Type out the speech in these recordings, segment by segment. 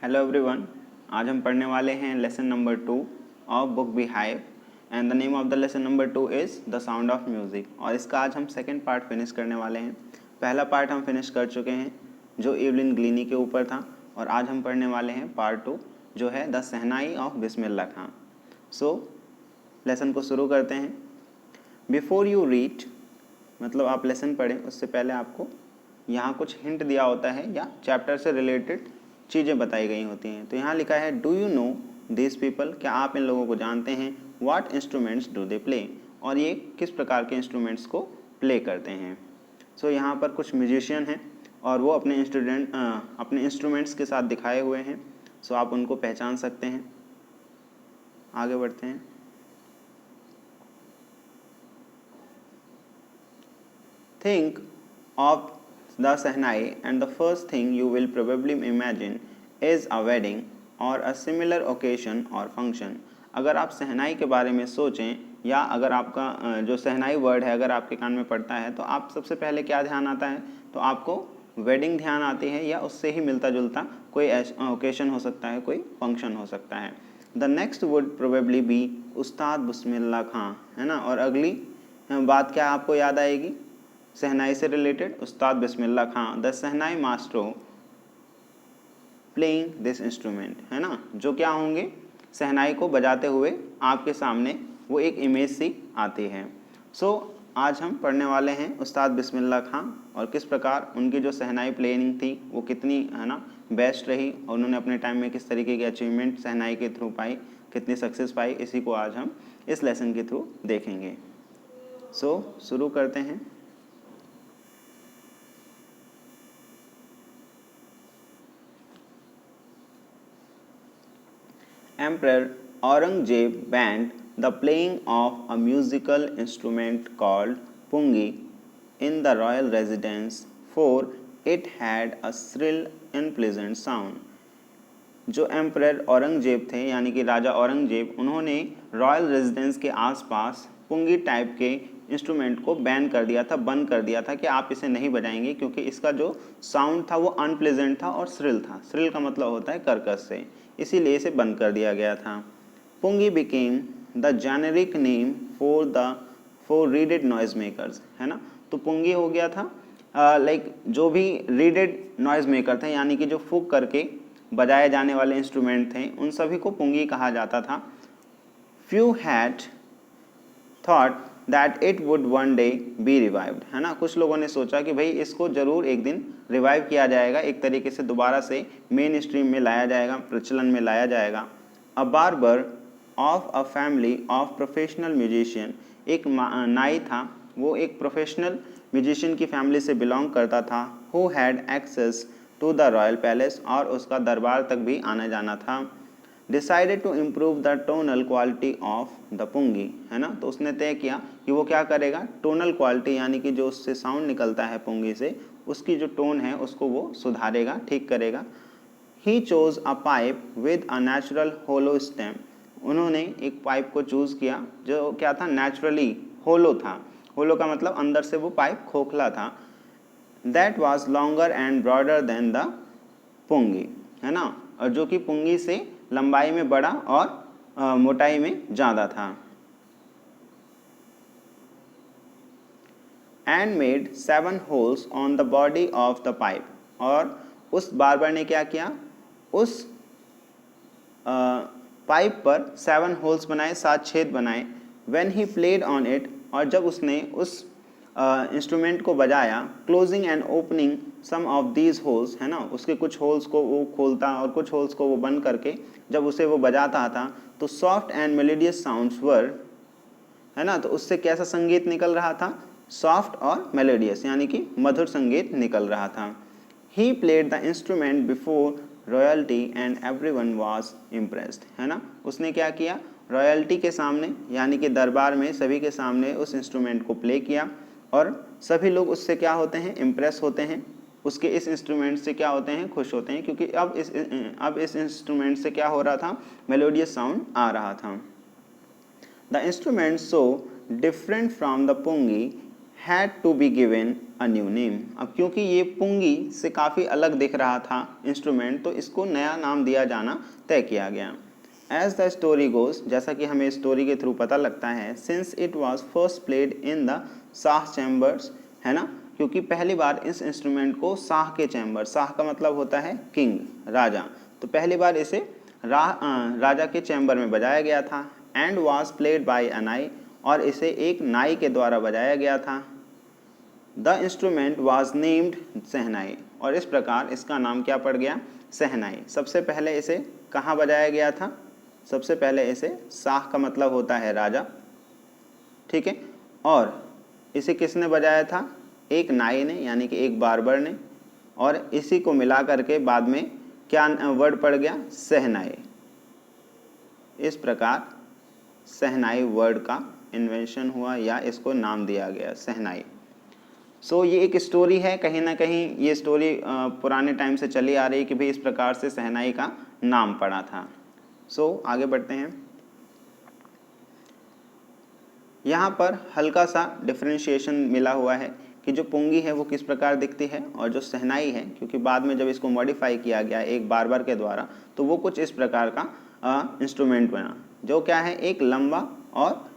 Hello everyone, आज हम पढ़ने वाले हैं lesson number 2 of book beehive and the name of the lesson number 2 is the sound of music. और इसका आज हम सेकंड पार्ट फिनिश करने वाले हैं। पहला पार्ट हम फिनिश कर चुके हैं जो एवलिन ग्लीनी के ऊपर था, और आज हम पढ़ने वाले हैं पार्ट 2 जो है the shehnai of Bismillah Khan. So lesson को शुरू करते हैं। बिफोर यू रीड, मतलब आप लेसन पढ़ें उससे पहले आपको यहाँ कुछ हिंट दिया होता है या चैप्टर से रिलेटेड चीज़ें बताई गई होती हैं। तो यहाँ लिखा है do you know this people, क्या आप इन लोगों को जानते हैं। What instruments do they play, और ये किस प्रकार के इंस्ट्रूमेंट्स को प्ले करते हैं। सो यहाँ पर कुछ म्यूजिशियन हैं और वो अपने इंस्ट्रूमेंट्स के साथ दिखाए हुए हैं। सो आप उनको पहचान सकते हैं। आगे बढ़ते हैं। Think of the Sahnai and the first thing you will probably imagine is a wedding or a similar occasion or function। अगर आप सहनाई के बारे में सोचें या अगर आपका जो सहनाई वर्ड है अगर आपके कान में पड़ता है तो आप सबसे पहले क्या ध्यान आता है, तो आपको वेडिंग ध्यान आती है या उससे ही मिलता जुलता कोई ओकेशन हो सकता है, कोई फंक्शन हो सकता है। The next would probably be उस्ताद बिस्मिल्लाह खां, है ना। और अगली बात क्या आपको याद आएगी सहनाई से related, Ustad Bismillah Khan the सहनाई मास्टरो प्लेइंग दिस इंस्ट्रूमेंट, है ना। जो क्या होंगे, सहनाई को बजाते हुए आपके सामने वो एक इमेज सी आती है। सो आज हम पढ़ने वाले हैं उस्ताद बिस्मिल्लाह खां और किस प्रकार उनकी जो सहनाई प्लेइंग थी वो कितनी, है ना, बेस्ट रही और उन्होंने अपने टाइम में किस तरीके की अचीवमेंट सहनाई के थ्रू पाई, कितनी सक्सेस पाई, इसी को आज हम इस लेसन के थ्रू देखेंगे। सो शुरू करते हैं। Emperor Aurangzeb banned the playing of a musical instrument called pungi in the royal residence for it had a shrill unpleasant sound। जो एम्परर औरंगजेब थे यानी कि राजा औरंगजेब, उन्होंने रॉयल रेजिडेंस के आसपास पुंगी टाइप के इंस्ट्रूमेंट को बैन कर दिया था, बंद कर दिया था कि आप इसे नहीं बजाएंगे क्योंकि इसका जो साउंड था वो अनप्लेजेंट था और श्रिल था। श्रिल का मतलब होता है कर्कश से, इसीलिए इसे बंद कर दिया गया था। Pungi became the generic name for reeded noise makers, है ना। तो पुंगी हो गया था जो भी रीडेड नॉइज मेकर थे यानी कि जो फूक करके बजाए जाने वाले इंस्ट्रूमेंट थे उन सभी को पुंगी कहा जाता था। Few had thought that it would one day B revived, है ना। कुछ लोगों ने सोचा कि भाई इसको जरूर एक दिन रिवाइव किया जाएगा, एक तरीके से दोबारा से मेन स्ट्रीम में लाया जाएगा, प्रचलन में लाया जाएगा। A barber of a family of professional musician, एक नाई था, वो एक प्रोफेशनल म्यूजिशियन की फैमिली से बिलोंग करता था। Who had access to the royal palace, और उसका दरबार तक भी आना जाना था। Decided to improve the tonal quality of the pungi, है ना। तो उसने तय किया कि वो क्या करेगा, टोनल क्वालिटी यानी कि जो उससे साउंड निकलता है पुंगी से, उसकी जो टोन है उसको वो सुधारेगा, ठीक करेगा। He chose a pipe with a natural hollow stem, उन्होंने एक पाइप को चूज़ किया जो क्या था, नेचुरली होलो था। होलो का मतलब अंदर से वो पाइप खोखला था। That was longer and broader than the pungi, है ना, और जो कि पुंगी से लंबाई में बड़ा और मोटाई में ज़्यादा था। And made 7 holes on the body of the pipe, और उस बार्बर ने क्या किया, उस पाइप पर 7 होल्स बनाए, 7 छेद बनाए। When he played on it, और जब उसने उस इंस्ट्रूमेंट को बजाया, closing and opening some of these holes, है ना, उसके कुछ होल्स को वो खोलता और कुछ होल्स को वो बंद करके जब उसे वो बजाता था तो सॉफ्ट एंड मेलोडियस साउंड्स वर, है ना। तो उससे कैसा संगीत निकल रहा था, सॉफ्ट और मेलोडियस यानी कि मधुर संगीत निकल रहा था। He played the instrument before royalty and everyone was impressed, है ना। उसने क्या किया, रॉयल्टी के सामने यानी कि दरबार में सभी के सामने उस इंस्ट्रूमेंट को प्ले किया और सभी लोग उससे क्या होते हैं, इम्प्रेस होते हैं, उसके इस इंस्ट्रूमेंट से क्या होते हैं, खुश होते हैं, क्योंकि अब इस इंस्ट्रूमेंट से क्या हो रहा था, मेलोडियस साउंड आ रहा था। The instrument so different from the pungi had to be given a new name. अब क्योंकि ये पुंगी से काफ़ी अलग दिख रहा था इंस्ट्रूमेंट, तो इसको नया नाम दिया जाना तय किया गया। एज द स्टोरी गोज, जैसा कि हमें स्टोरी के थ्रू पता लगता है, since it was first played in the Shah chambers, है ना, क्योंकि पहली बार इस इंस्ट्रूमेंट को शाह के चैम्बर, शाह का मतलब होता है किंग, राजा, तो पहली बार इसे राजा के चैम्बर में बजाया गया था। एंड वॉज प्लेड बाई अ नाई, और इसे एक नाई के द्वारा बजाया गया था। द इंस्ट्रूमेंट वॉज नेम्ड शहनाई, और इस प्रकार इसका नाम क्या पड़ गया, शहनाई। सबसे पहले इसे कहाँ बजाया गया था, सबसे पहले इसे, शाह का मतलब होता है राजा, ठीक है, और इसे किसने बजाया था, एक नाई ने, यानी कि एक बार्बर ने, और इसी को मिला करके बाद में क्या वर्ड पड़ गया, शहनाई। इस प्रकार शहनाई वर्ड का इन्वेंशन हुआ या इसको नाम दिया गया शहनाई। सो ये एक स्टोरी है, कहीं ना कहीं ये स्टोरी पुराने टाइम से चली आ रही है कि भाई इस प्रकार से शहनाई का नाम पड़ा था। सो आगे बढ़ते हैं। यहाँ पर हल्का सा डिफरेंशिएशन मिला हुआ है कि जो पुंगी है वो किस प्रकार दिखती है, और जो शहनाई है, क्योंकि बाद में जब इसको मॉडिफाई किया गया एक बार्बर के द्वारा, तो वो कुछ इस प्रकार का इंस्ट्रूमेंट बना, जो क्या है, एक लंबा और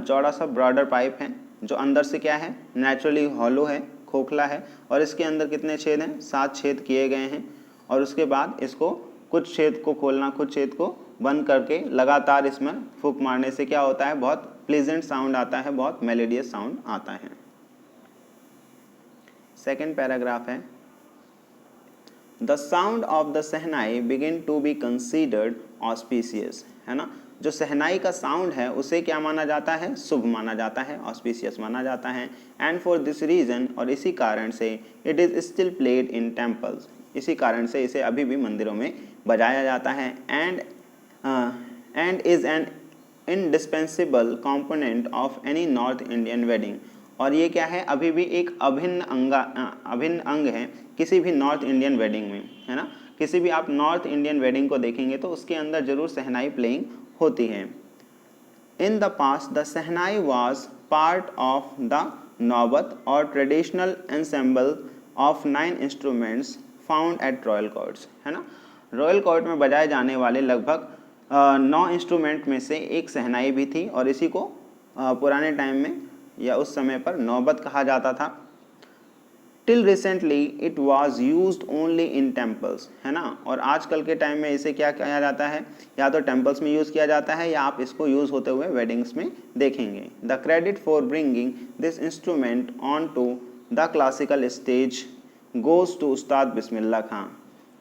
चौड़ा सा ब्रॉडर पाइप है, जो अंदर से क्या है, नेचुरली हॉलो है, खोखला है, और इसके अंदर कितने छेद हैं, 7 छेद किए गए हैं, और उसके बाद इसको कुछ छेद को खोलना, कुछ छेद को बंद करके लगातार इसमें फूंक मारने से क्या होता है, बहुत प्लीजेंट साउंड आता है, बहुत मेलोडियस साउंड आता है। सेकेंड पैराग्राफ है, the sound of the shehnai begin to be considered auspicious, है ना, जो शहनाई का साउंड है उसे क्या माना जाता है, शुभ माना जाता है, ऑस्पिशियस माना जाता है। एंड फॉर दिस रीजन, और इसी कारण से, it is still played in temples, इसी कारण से इसे अभी भी मंदिरों में बजाया जाता है। And is an indispensable component of any north Indian wedding, और ये क्या है, अभी भी एक अभिन्न अंग है किसी भी नॉर्थ इंडियन वेडिंग में, है ना, किसी भी आप नॉर्थ इंडियन वेडिंग को देखेंगे तो उसके अंदर जरूर शहनाई प्लेइंग होती है। In the past the shehnai was part of the नौबत और traditional ensemble of 9 instruments found at royal courts, है ना, रॉयल कोर्ट में बजाए जाने वाले लगभग 9 इंस्ट्रूमेंट में से एक शहनाई भी थी, और इसी को पुराने टाइम में या उस समय पर नौबत कहा जाता था। Till recently it was use only in temples, है ना, और आजकल के टाइम में इसे क्या किया जाता है, या तो टेम्पल्स में यूज़ किया जाता है या आप इसको यूज़ होते हुए वेडिंग्स में देखेंगे। The credit for bringing this instrument on to the classical stage goes to Ustad Bismillah खां,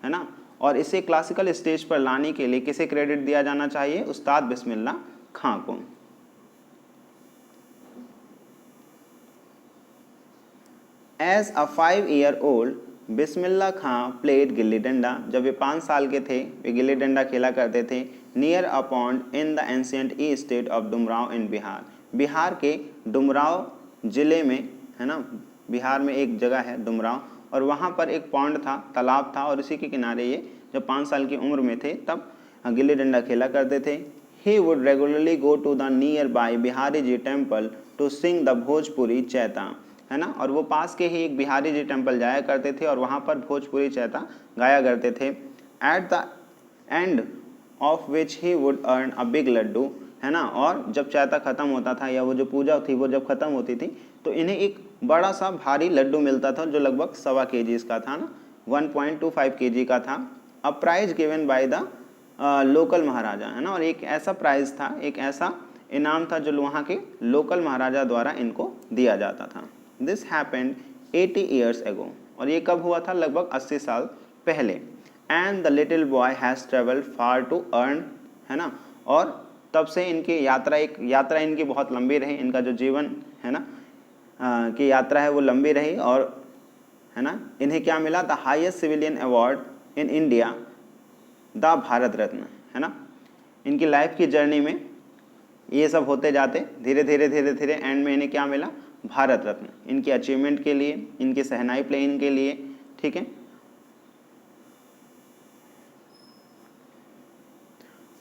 है ना, और इसे क्लासिकल स्टेज पर लाने के लिए किसे क्रेडिट दिया जाना चाहिए, उस्ताद बिस्मिल्लाह खां को। As a 5-year-old Bismillah Khan played gilli danda, जब वे 5 साल के थे वे गिल्ली डंडा खेला करते थे। Near a pond in the ancient estate of Dumraon in Bihar, Bihar के डुमराव जिले में, है ना, बिहार में एक जगह है डुमराव, और वहाँ पर एक पॉन्ड था, तालाब था, और उसी के किनारे ये जब 5 साल की उम्र में थे तब गिल्ली डंडा खेला करते थे। He would regularly go to the nearby Bihari ji temple to sing the Bhojpuri chaita, है ना, और वो पास के ही एक बिहारी जी टेम्पल जाया करते थे और वहाँ पर भोजपुरी चैता गाया करते थे। At the end of which he would earn a big laddoo, है ना, और जब चैता खत्म होता था या वो जो पूजा थी वो जब खत्म होती थी तो इन्हें एक बड़ा सा भारी लड्डू मिलता था जो लगभग 1.25 kg का था ना, 1.25 kg का था। A prize given by the local maharaja, है ना, और एक ऐसा प्राइज था, एक ऐसा इनाम था जो वहाँ के लोकल महाराजा द्वारा इनको दिया जाता था। दिस हैपेंड 80 years ago, और ये कब हुआ था, लगभग 80 साल पहले। And the little boy has travelled far to earn, है ना, और तब से इनकी यात्रा इनकी बहुत लंबी रही, इनका जो जीवन है ना की यात्रा है वो लंबी रही, और है ना, इन्हें क्या मिला, the highest civilian award in India, the Bharat Ratna, है ना। इनकी लाइफ की जर्नी में ये सब होते जाते धीरे धीरे एंड में इन्हें क्या मिला, भारत रत्न, इनकी अचीवमेंट के लिए, इनकी शहनाई प्लेइंग के लिए, ठीक है।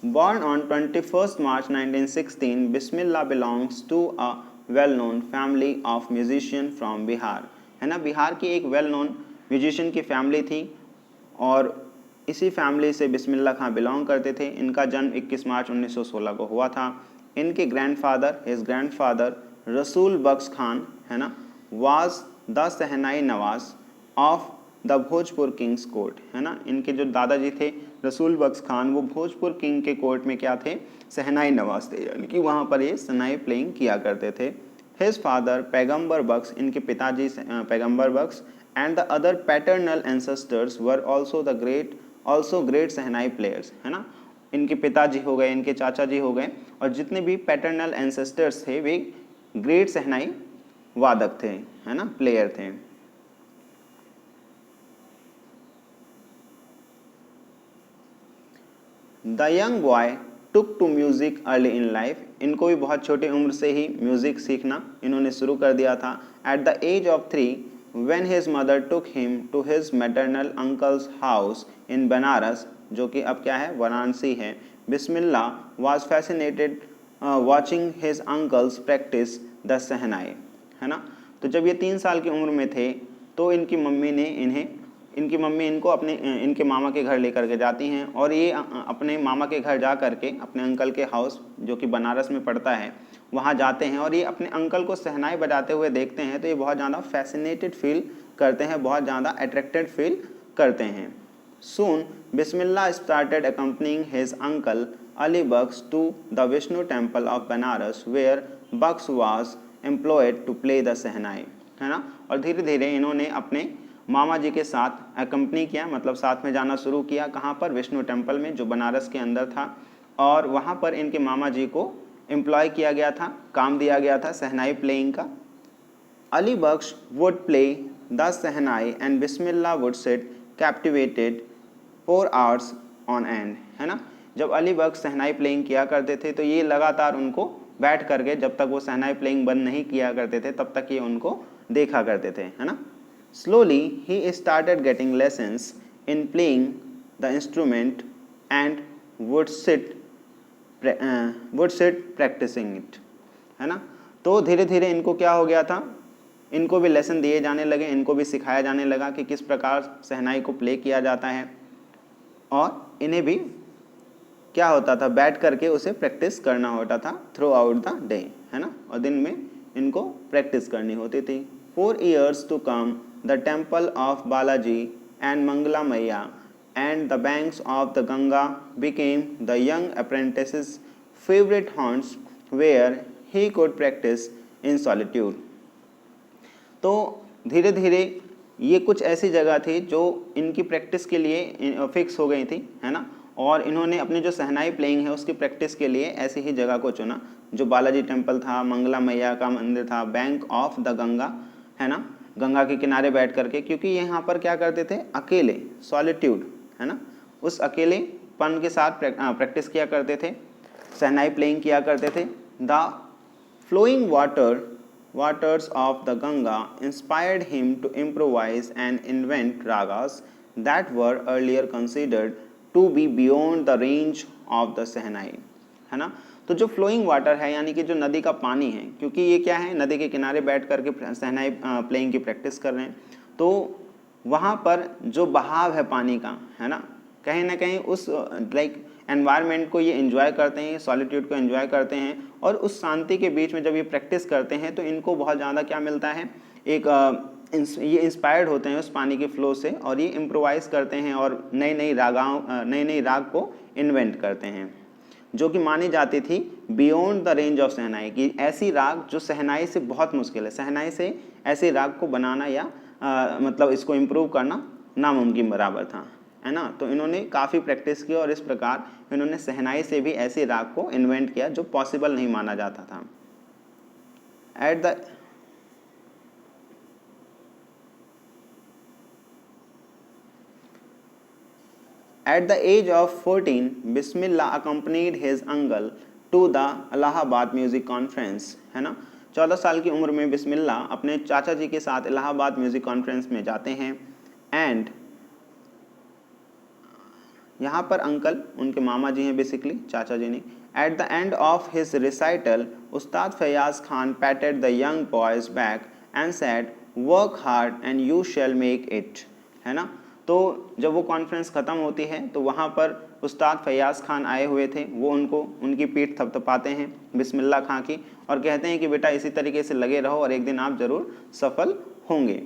Born on 21st March 1916, Bismillah belongs to a well-known family of musicians from Bihar, है ना। बिहार की एक वेल नोन म्यूजिशियन की फैमिली थी और इसी फैमिली से बिस्मिल्लाह खां बिलोंग करते थे। इनका जन्म 21 मार्च 1916 को हुआ था। इनके ग्रैंडफादर रसूल बख्श खान, है ना, was the shehnai Nawaz of the Bhojpur Kings court, है ना। इनके जो दादाजी थे रसूल बख्श खान, वो भोजपुर किंग के कोर्ट में क्या थे, सहनाई नवाज थे, यानी कि वहाँ पर ये सहनाई प्लेइंग किया करते थे। हिज फादर पैगम्बर बख्श, इनके पिताजी Paigambar Bakhsh, and the other paternal ancestors were also great shehnai players, है ना। इनके पिताजी हो गए, इनके चाचा जी हो गए, और जितने भी पैटर्नल एंसेस्टर्स थे वे ग्रेट सहनाई वादक थे, है ना, प्लेयर थे। The young boy took to music early in life, इनको भी बहुत छोटी उम्र से ही म्यूजिक सीखना इन्होंने शुरू कर दिया था। At the age of 3 when his mother took him to his maternal uncle's house in Banaras, जो कि अब क्या है, वाराणसी है, बिस्मिल्लाह was fascinated watching his uncles practice the सहनाई, है ना। तो जब ये 3 साल की उम्र में थे तो इनकी मम्मी इनको अपने इनके मामा के घर लेकर के जाती हैं और ये अपने मामा के घर जा करके अपने अंकल के हाउस जो कि बनारस में पड़ता है वहाँ जाते हैं और ये अपने अंकल को सहनाई बजाते हुए देखते हैं तो ये बहुत ज़्यादा फैसिनेटेड फील करते हैं, बहुत ज़्यादा अट्रैक्टेड फील करते हैं। सून बिस्मिल्लाह started accompanying his uncle Ali Baksh to the Vishnu temple of Banaras where Baksh was employed to play the सहनाई, है ना। और धीरे धीरे इन्होंने अपने मामा जी के साथ अकम्पनी किया, मतलब साथ में जाना शुरू किया। कहाँ पर, विष्णु टेम्पल में जो बनारस के अंदर था, और वहाँ पर इनके मामा जी को एम्प्लॉय किया गया था, काम दिया गया था सहनाई प्लेइंग का। Ali Bakhsh would play the shehnai and Bismillah would sit captivated 4 hours on end, है ना। जब अली बख्श सहनाई प्लेइंग किया करते थे तो ये लगातार उनको बैठ करके, जब तक वो सहनाई प्लेइंग बंद नहीं किया करते थे तब तक ये उनको देखा करते थे, है ना। Slowly he started getting lessons in playing the instrument and would sit practicing it, है ना। तो धीरे धीरे इनको क्या हो गया था, इनको भी लेसन दिए जाने लगे, इनको भी सिखाया जाने लगा कि किस प्रकार सहनाई को प्ले किया जाता है, और इन्हें भी क्या होता था, बैठ करके उसे प्रैक्टिस करना होता था थ्रू आउट द डे, है ना, और दिन में इनको प्रैक्टिस करनी होती थी। 4 years to come the temple of Balaji and Mangala Maiya and the banks of the Ganga became the young apprentice's favorite haunts where he could practice in solitude। तो धीरे धीरे ये कुछ ऐसी जगह थी जो इनकी प्रैक्टिस के लिए फिक्स हो गई थी, है ना, और इन्होंने अपनी जो सहनाई प्लेइंग है उसकी प्रैक्टिस के लिए ऐसी ही जगह को चुना जो बालाजी टेम्पल था, मंगला मैया का मंदिर था, बैंक ऑफ द गंगा, है ना, गंगा के किनारे बैठ करके, क्योंकि यहाँ पर क्या करते थे, अकेले, सॉलिट्यूड, है ना, उस अकेलेपन के साथ प्रैक्टिस किया करते थे, सहनाई प्लेइंग किया करते थे। The flowing waters of the Ganga inspired him to improvise and invent ragas that were earlier considered to be beyond the range of the सहनाई, है ना। तो जो फ्लोइंग वाटर है यानी कि जो नदी का पानी है, क्योंकि ये क्या है, नदी के किनारे बैठ करके सहनाई प्लेइंग की प्रैक्टिस कर रहे हैं, तो वहाँ पर जो बहाव है पानी का, है ना कहीं उस लाइक एनवायरनमेंट को ये एंजॉय करते हैं, सॉलिट्यूड को एंजॉय करते हैं, और उस शांति के बीच में जब ये प्रैक्टिस करते हैं तो इनको बहुत ज़्यादा क्या मिलता है, एक ये इंस्पायर्ड होते हैं उस पानी के फ्लो से, और ये इम्प्रोवाइज़ करते हैं और नई नई राग को इन्वेंट करते हैं जो कि मानी जाती थी बियॉन्ड द रेंज ऑफ सहनाई, की ऐसी राग जो सहनाई से बहुत मुश्किल है, सहनाई से ऐसी राग को बनाना या मतलब इसको इम्प्रूव करना नामुमकिन बराबर था, है ना। तो इन्होंने काफ़ी प्रैक्टिस की और इस प्रकार इन्होंने सहनाई से भी ऐसी राग को इन्वेंट किया जो पॉसिबल नहीं माना जाता था। At the age of 14, Bismillah accompanied his uncle to the Allahabad music conference, है ना। 14 साल की उम्र में बिस्मिल्लाह अपने चाचा जी के साथ इलाहाबाद म्यूज़िक कॉन्फ्रेंस में जाते हैं, एंड यहाँ पर अंकल उनके मामा जी हैं, बेसिकली चाचा जी नहीं। At the end of his recital Ustad Faiyaz Khan patted the young boys back and said work hard and you shall make it, है ना। तो जब वो कॉन्फ्रेंस ख़त्म होती है तो वहाँ पर उस्ताद फैयाज़ खान आए हुए थे, वो उनको उनकी पीठ थपथपाते हैं बिस्मिल्लाह खां की और कहते हैं कि बेटा इसी तरीके से लगे रहो और एक दिन आप ज़रूर सफल होंगे।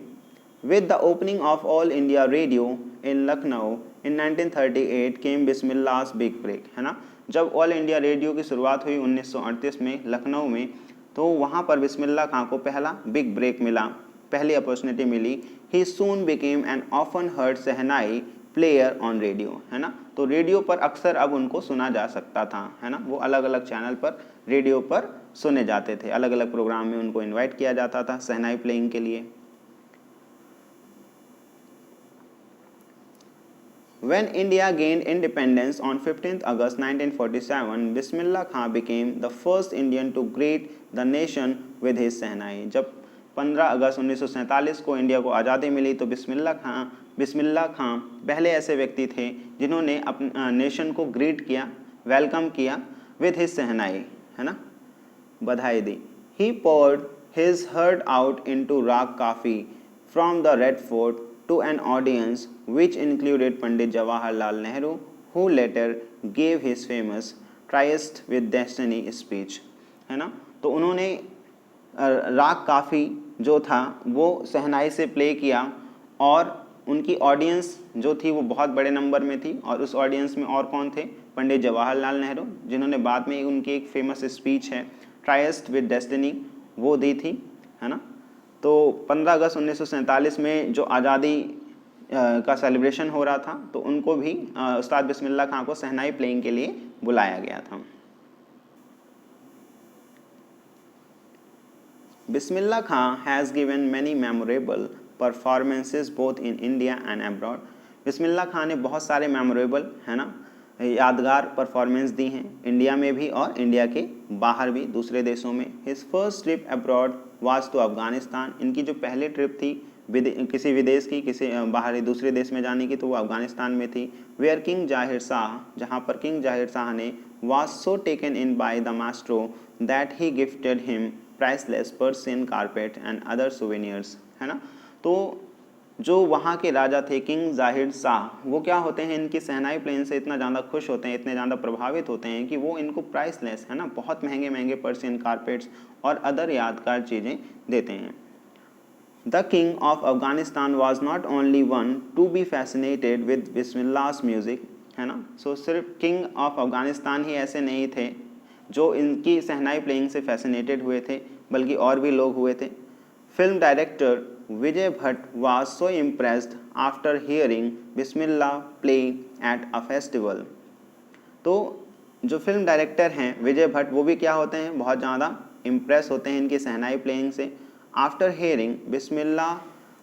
With the opening of All India Radio in Lucknow in 1938 came बिस्मिल्लाह's big break, है ना। जब ऑल इंडिया रेडियो की शुरुआत हुई 1938 में लखनऊ में, तो वहाँ पर बिस्मिल्लाह खां को पहला बिग ब्रेक मिला, पहली अपॉर्चुनिटी मिली। He soon became an often heard shehnai player on radio, है ना। तो रेडियो पर अक्सर अब उनको सुना जा सकता था, है ना। वो अलग अलग चैनल पर रेडियो पर सुने जाते थे, अलग अलग प्रोग्राम में उनको इनवाइट किया जाता था शहनाई प्लेइंग के लिए। When India gained independence on 15th August 1947, Bismillah Khan became the first Indian to greet the nation with his शहनाई। जब 15 अगस्त 1947 को इंडिया को आज़ादी मिली तो बिस्मिल्लाह खां पहले ऐसे व्यक्ति थे जिन्होंने अपने नेशन को ग्रीट किया, वेलकम किया विद हिज शहनाई, है ना, बधाई दी। He poured his heart out into राग काफ़ी from the Red Fort to an audience which included Pandit Jawaharlal Nehru, who later gave his famous Tryst with Destiny speech, है ना। तो उन्होंने राग काफ़ी जो था वो शहनाई से प्ले किया और उनकी ऑडियंस जो थी वो बहुत बड़े नंबर में थी और उस ऑडियंस में और कौन थे, पंडित जवाहरलाल नेहरू, जिन्होंने बाद में उनकी एक फेमस स्पीच है ट्राइस्ट विद डेस्टिनी वो दी थी, है ना। तो 15 अगस्त 1947 में जो आज़ादी का सेलिब्रेशन हो रहा था तो उनको भी उस्ताद बिस्मिल्लाह खां को शहनाई प्लेइंग के लिए बुलाया गया था। Bismillah Khan has given many memorable performances both in India and abroad. Bismillah Khan ने बहुत सारे मेमोरेबल, है ना, यादगार परफॉर्मेंस दी हैं इंडिया में भी और इंडिया के बाहर भी दूसरे देशों में। His first trip abroad was to Afghanistan. इनकी जो पहली ट्रिप थी किसी विदेश की, किसी बाहरी दूसरे देश में जाने की, तो वो अफगानिस्तान में थी। वेयर किंग जाहिर शाह, जहाँ पर किंग जाहिर शाह ने was so taken in by the maestro that he gifted him priceless Persian carpet and other souvenirs, है ना। तो जो वहाँ के राजा थे किंग जाहिर शाह, वो क्या होते हैं, इनकी शहनाई प्लेन से इतना ज़्यादा खुश होते हैं, इतने ज़्यादा प्रभावित होते हैं कि वो इनको प्राइसलेस, है ना, बहुत महंगे महंगे पर्सियन कारपेट्स और अदर यादगार चीज़ें देते हैं। The king of Afghanistan was not only one to be fascinated with Bismillah's music, है ना। सो सिर्फ किंग ऑफ अफगानिस्तान ही ऐसे नहीं थे जो इनकी शहनाई प्लेइंग से फैसिनेटेड हुए थे, बल्कि और भी लोग हुए थे। Film director Vijay Bhatt was so impressed after hearing Bismillah play at a festival। तो जो फिल्म डायरेक्टर हैं विजय भट्ट, वो भी क्या होते हैं, बहुत ज़्यादा इम्प्रेस होते हैं इनकी शहनाई प्लेइंग से। After hearing Bismillah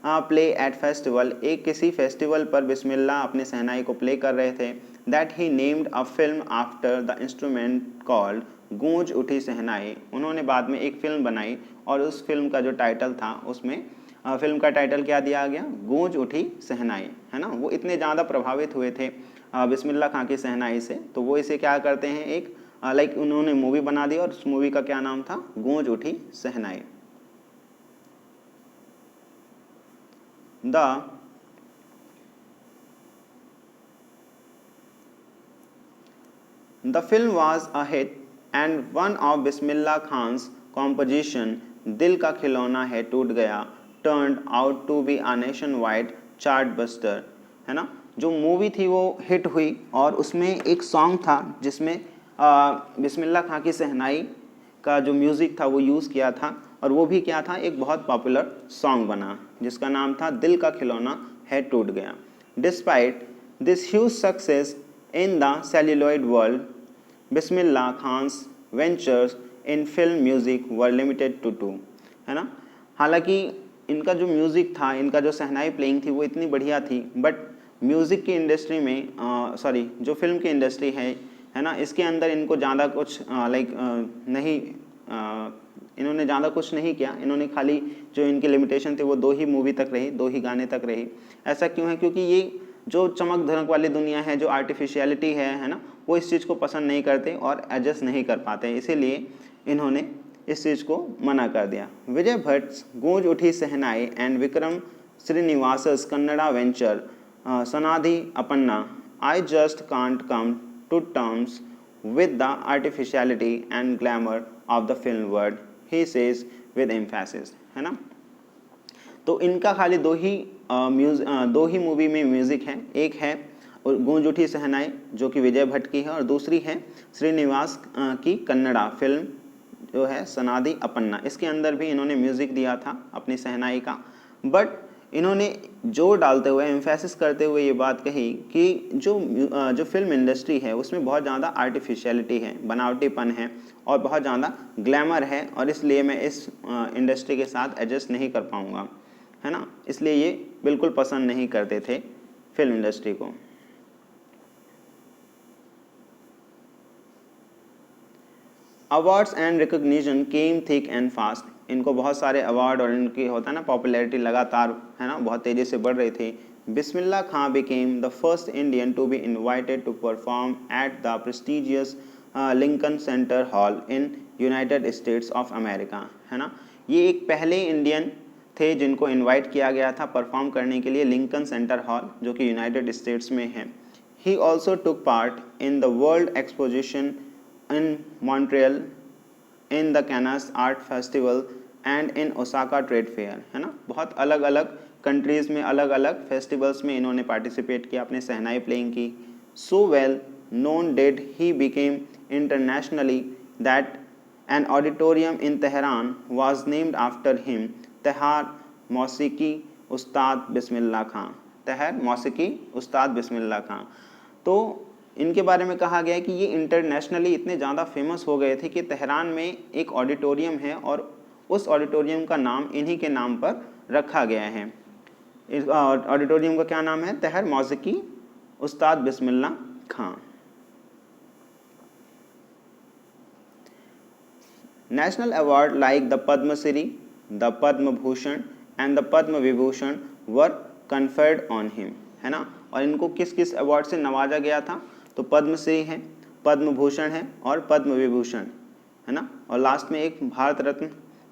play at festival, एक किसी फेस्टिवल पर बिस्मिल्लाह अपने शहनाई को प्ले कर रहे थे। That he named a film after the instrument called गूंज उठी शहनाई। उन्होंने बाद में एक फिल्म बनाई और उस फिल्म का जो टाइटल था, उसमें फिल्म का टाइटल क्या दिया गया, गूंज उठी शहनाई, है ना। वो इतने ज़्यादा प्रभावित हुए थे बिस्मिल्लाह खां की शहनाई से, तो वो इसे क्या करते हैं, एक लाइक उन्होंने मूवी बना दी और उस मूवी का क्या नाम था, गूंज उठी शहनाई। The film was a hit and one of Bismillah Khans composition दिल का खिलौना है टूट गया turned out to be a nationwide chart buster, है ना। जो मूवी थी वो हिट हुई और उसमें एक सॉन्ग था जिसमें बिस्मिल्लाह खां की शहनाई का जो म्यूज़िक था वो यूज़ किया था और वो भी क्या था, एक बहुत पॉपुलर सॉन्ग बना जिसका नाम था दिल का खिलौना है टूट गया। Despite this huge success in the celluloid world, Bismillah Khan's ventures in film music were limited to 2, है ना। हालांकि इनका जो म्यूज़िक था, इनका जो शहनाई प्लेइंग थी वो इतनी बढ़िया थी, बट म्यूज़िक की इंडस्ट्री में जो फिल्म की इंडस्ट्री है ना, इसके अंदर इनको ज़्यादा कुछ नहीं इन्होंने ज़्यादा कुछ नहीं किया। इन्होंने खाली जो इनकी लिमिटेशन थी वो 2 ही मूवी तक रही, 2 ही गाने तक रही। ऐसा क्यों है, क्योंकि ये जो चमक धमक वाली दुनिया है, जो आर्टिफिशियलिटी है ना, वो इस चीज़ को पसंद नहीं करते और एडजस्ट नहीं कर पाते, इसीलिए इन्होंने इस चीज़ को मना कर दिया। विजय भट्ट गूंज उठी सहनाई एंड विक्रम श्रीनिवासस Kannada venture Sanadhi Appanna I just can't come to terms with the artificiality and glamour of the film world, he says with emphasis, है ना। तो इनका खाली दो ही मूवी में म्यूजिक है, एक है गूंज उठी सहनाई जो कि विजय भट्ट की है और दूसरी है श्रीनिवास की कन्नड़ा फिल्म जो है सनाधि अपन्ना। इसके अंदर भी इन्होंने म्यूजिक दिया था अपनी सहनाई का, बट इन्होंने जोर डालते हुए एम्फेसिस करते हुए ये बात कही कि जो फिल्म इंडस्ट्री है उसमें बहुत ज़्यादा आर्टिफिशियलिटी है, बनावटीपन है और बहुत ज़्यादा ग्लैमर है और इसलिए मैं इस इंडस्ट्री के साथ एडजस्ट नहीं कर पाऊँगा, है ना। इसलिए ये बिल्कुल पसंद नहीं करते थे फिल्म इंडस्ट्री को। Awards and recognition came thick and fast, इनको बहुत सारे अवार्ड और इनकी होता है ना पॉपुलैरिटी लगातार, है ना, बहुत तेज़ी से बढ़ रही थी। Bismillah Khan became the first Indian to be invited to perform at the prestigious Lincoln Center hall in United States of America, है ना। ये एक पहले इंडियन थे जिनको इनवाइट किया गया था परफॉर्म करने के लिए लिंकन सेंटर हॉल जो कि यूनाइटेड स्टेट्स में है। He also took part in the world exposition in Montreal, in the Cannes art festival and in Osaka trade fair, है ना। बहुत अलग अलग कंट्रीज़ में अलग अलग फेस्टिवल्स में इन्होंने पार्टिसिपेट किया, अपने सहनाई प्लेइंग की। So well known did he became internationally that an auditorium in Tehran was named after him, तहर मौसीकी उस्ताद बिस्मिल्लाह खां, तहर मौसीकी उस्ताद बिस्मिल्लाह खां। तो इनके बारे में कहा गया है कि ये इंटरनेशनली इतने ज़्यादा फेमस हो गए थे कि तेहरान में एक ऑडिटोरियम है और उस ऑडिटोरियम का नाम इन्हीं के नाम पर रखा गया है। इस ऑडिटोरियम का क्या नाम है? तहर मौसीकी उस्ताद Bismillah Khan. National award like the Padma Shri, the Padma Bhushan and the Padma Vibhushan were conferred on him, है ना। और इनको किस किस अवार्ड से नवाजा गया था? तो पद्मश्री है, पद्म भूषण है और पद्म विभूषण, है ना। और लास्ट में एक भारत रत्न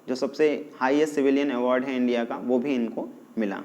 जो सबसे हाईएस्ट सिविलियन अवार्ड है इंडिया का, वो भी इनको मिला।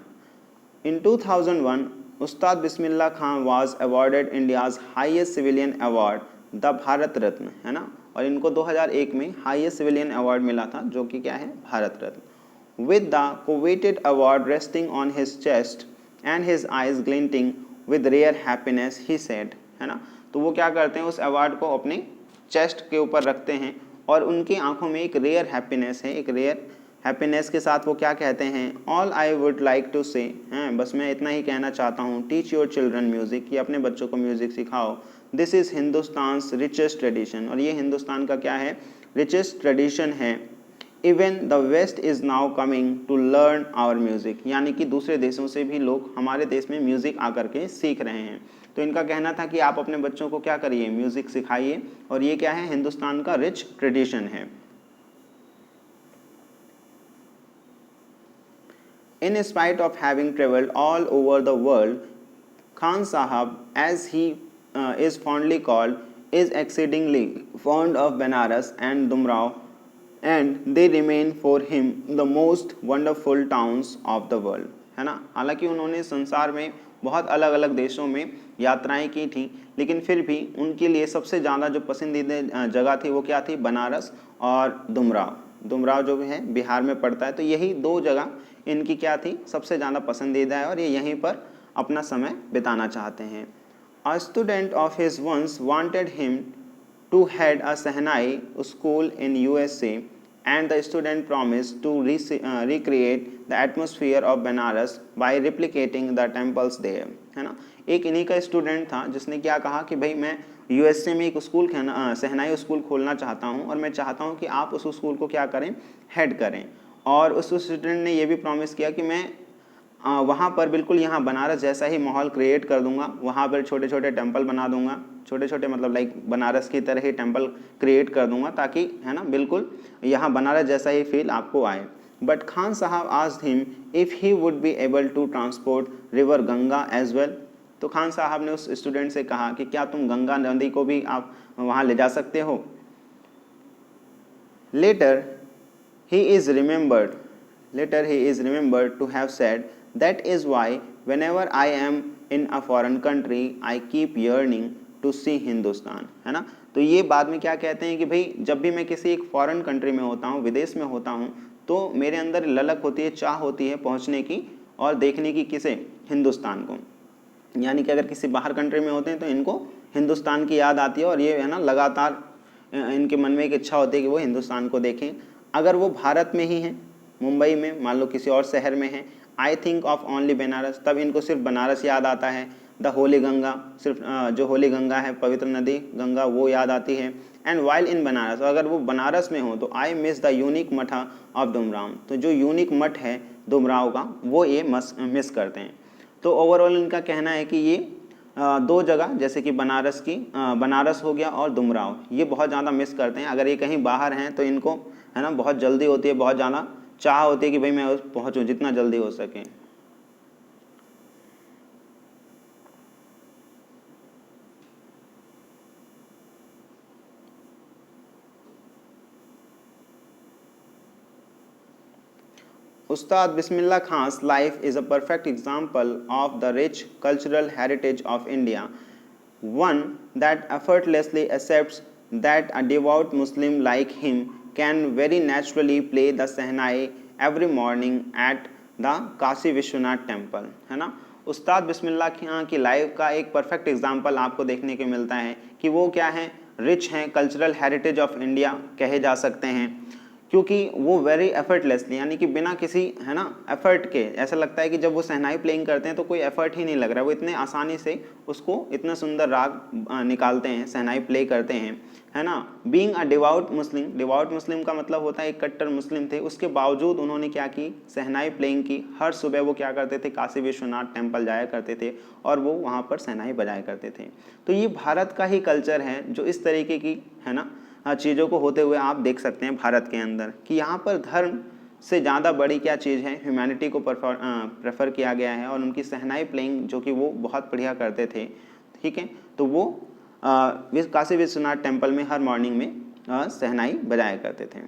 In 2001 Ustad Bismillah Khan was awarded India's highest civilian award the Bharat Ratna, है ना। और इनको 2001 में हाईएस्ट सिविलियन अवार्ड मिला था जो कि क्या है? Bharat Ratna. With the coveted award resting on his chest and his eyes glinting with rare happiness he said, है ना। तो वो क्या करते हैं? उस अवार्ड को अपने चेस्ट के ऊपर रखते हैं और उनकी आंखों में एक रेयर हैप्पीनेस है, एक रेयर हैप्पीनेस के साथ वो क्या कहते हैं? All I would like to say, हैं, बस मैं इतना ही कहना चाहता हूँ, टीच योर चिल्ड्रन म्यूजिक, कि अपने बच्चों को म्यूजिक सिखाओ। This is Hindustan's richest tradition, और ये हिंदुस्तान का क्या है? रिचेस्ट ट्रेडिशन है। Even the west is now coming to learn our music, यानी कि दूसरे देशों से भी लोग हमारे देश में म्यूज़िक आकर के सीख रहे हैं। तो इनका कहना था कि आप अपने बच्चों को क्या करिए? म्यूज़िक सिखाइए, और ये क्या है? हिंदुस्तान का रिच ट्रेडिशन है। In spite of having traveled all over the world, Khan Sahab, as he is fondly called, is exceedingly fond of Benares and Dumrao, and they remain for him the most wonderful towns of the world, है ना। हालांकि उन्होंने संसार में बहुत अलग अलग देशों में यात्राएं की थी, लेकिन फिर भी उनके लिए सबसे ज़्यादा जो पसंदीदा जगह थी वो क्या थी? बनारस और दुमराव। दुमराव जो है बिहार में पड़ता है, तो यही दो जगह इनकी क्या थी? सबसे ज़्यादा पसंदीदा है और ये यहीं पर अपना समय बिताना चाहते हैं। A student of his once wanted him to head a Sehnai school in USA, and the student promised to recreate the atmosphere of Benares by replicating the temples there, है ना। एक इन्हीं का स्टूडेंट था जिसने क्या कहा कि भाई मैं यूएसए में एक स्कूल सहनाई स्कूल खोलना चाहता हूँ और मैं चाहता हूँ कि आप उस स्कूल को क्या करें? हेड करें। और उस स्टूडेंट ने ये भी प्रॉमिस किया कि मैं वहाँ पर बिल्कुल यहाँ बनारस जैसा ही माहौल क्रिएट कर दूंगा, वहाँ पर छोटे छोटे टेंपल बना दूंगा, छोटे छोटे मतलब लाइक बनारस की तरह ही टेंपल क्रिएट कर दूंगा, ताकि, है ना, बिल्कुल यहाँ बनारस जैसा ही फील आपको आए। But Khan sahab asked him if he would be able to transport river Ganga as well. तो खान साहब ने उस स्टूडेंट से कहा कि क्या तुम गंगा नदी को भी आप वहाँ ले जा सकते हो। Later he is remembered later he is remembered to have said, that is why whenever I am in a foreign country I keep yearning to see Hindustan, है ना। तो ये बाद में क्या कहते हैं कि भाई जब भी मैं किसी एक फॉरेन कंट्री में होता हूँ, विदेश में होता हूँ, तो मेरे अंदर ललक होती है, चाह होती है पहुँचने की और देखने की, किसे, हिंदुस्तान को। यानी कि अगर किसी बाहर कंट्री में होते हैं तो इनको हिंदुस्तान की याद आती है और ये है ना लगातार इनके मन में एक इच्छा होती है कि वो हिंदुस्तान को देखें। अगर वो भारत में ही हैं, मुंबई में, मान लो किसी और शहर में है, I think of only Banaras, तब इनको सिर्फ बनारस याद आता है। द होली गंगा, सिर्फ जो होली गंगा है, पवित्र नदी गंगा, वो याद आती है। एंड वाइल इन बनारस, अगर वो बनारस में हो तो आई मिस द यूनिक मठा ऑफ डुमराव, तो जो यूनिक मठ है डुमराव का वो ये मिस करते हैं। तो ओवरऑल इनका कहना है कि ये दो जगह जैसे कि बनारस हो गया और डुमराव, ये बहुत ज़्यादा मिस करते हैं। अगर ये कहीं बाहर हैं तो इनको है ना बहुत जल्दी होती है, बहुत ज़्यादा चाह होती है कि भाई मैं पहुँचूँ जितना जल्दी हो सके। Ustad Bismillah Khan's life is a perfect example of the rich cultural heritage of India, one that effortlessly accepts that a devout Muslim like him can very naturally play the Sehnai every morning at the Kashi Vishwanath temple, है ना। उस्ताद बिस्मिल्लाह खां की life का एक perfect example आपको देखने को मिलता है कि वो क्या है, रिच हैं, कल्चरल हेरिटेज ऑफ इंडिया कहे जा सकते हैं, क्योंकि वो वेरी एफर्टलेसली, यानी कि बिना किसी है ना एफर्ट के, ऐसा लगता है कि जब वो शहनाई प्लेइंग करते हैं तो कोई एफर्ट ही नहीं लग रहा है, वो इतने आसानी से उसको इतना सुंदर राग निकालते हैं, शहनाई प्ले करते हैं, है ना। बीइंग अ डिवाउट मुस्लिम का मतलब होता है एक कट्टर मुस्लिम थे, उसके बावजूद उन्होंने क्या की, शहनाई प्लेइंग की। हर सुबह वो क्या करते थे, काशी विश्वनाथ टेम्पल जाया करते थे और वो वहाँ पर शहनाई बजाया करते थे। तो ये भारत का ही कल्चर है जो इस तरीके की है ना चीज़ों को होते हुए आप देख सकते हैं भारत के अंदर, कि यहाँ पर धर्म से ज़्यादा बड़ी क्या चीज़ है, ह्यूमैनिटी को प्रेफर किया गया है। और उनकी शहनाई प्लेइंग जो कि वो बहुत बढ़िया करते थे, ठीक है। तो वो काशी विश्वनाथ टेम्पल में हर मॉर्निंग में शहनाई बजाया करते थे।